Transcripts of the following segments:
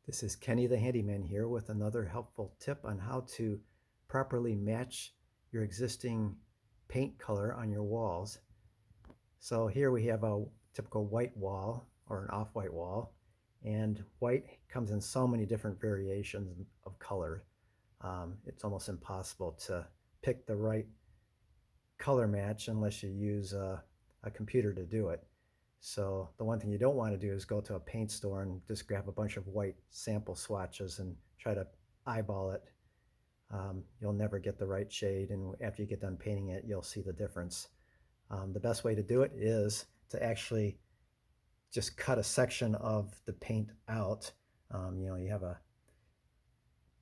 This is Keny the Handyman here with another helpful tip on how to properly match your existing paint color on your walls. So here we have a typical white wall or an off-white wall, and white comes in so many different variations of color. It's almost impossible to pick the right color match unless you use a computer to do it. So the one thing you don't want to do is go to a paint store and just grab a bunch of white sample swatches and try to eyeball it. You'll never get the right shade, and after you get done painting it, you'll see the difference. The best way to do it is to actually just cut a section of the paint out. You have a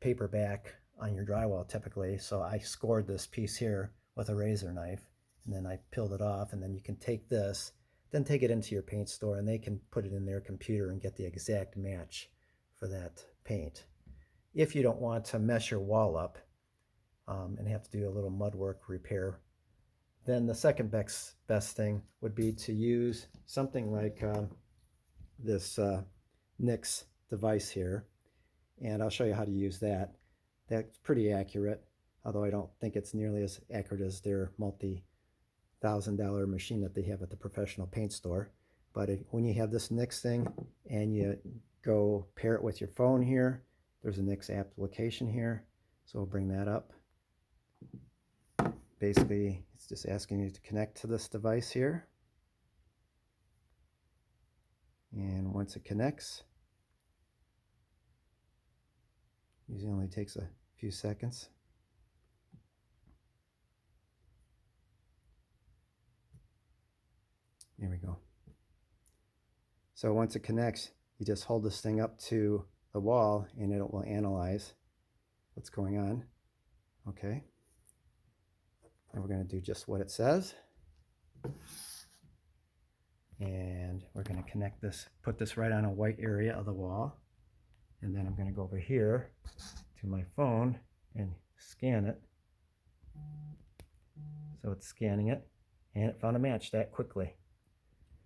paper back on your drywall typically, so I scored this piece here with a razor knife, and then I peeled it off, and then you can take this, then take it into your paint store, and they can put it in their computer and get the exact match for that paint. If you don't want to mess your wall up and have to do a little mud work repair, then the second best thing would be to use something like this NIX device here, and I'll show you how to use that. That's pretty accurate, although I don't think it's nearly as accurate as their multi-$1,000 machine that they have at the professional paint store. But when you have this NIX thing and you go pair it with your phone here, there's a NIX application here, so we'll bring that up. Basically, it's just asking you to connect to this device here. And once it connects, usually only takes a few seconds. There we go. So once it connects, you just hold this thing up to the wall and it will analyze what's going on. Okay. And we're going to do just what it says. And we're going to connect this, put this right on a white area of the wall. And then I'm going to go over here to my phone and scan it. So it's scanning it, and it found a match that quickly.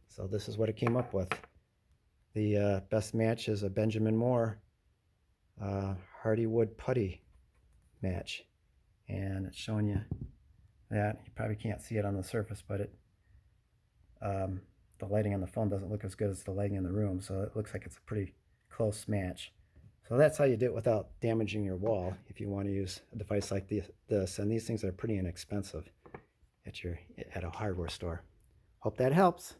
So this is what it came up with. The best match is a Benjamin Moore Hardywood putty match. And it's showing you that. You probably can't see it on the surface, but the lighting on the phone doesn't look as good as the lighting in the room, so it looks like it's a pretty close match. So that's how you do it without damaging your wall if you want to use a device like this. And these things are pretty inexpensive at a hardware store. Hope that helps.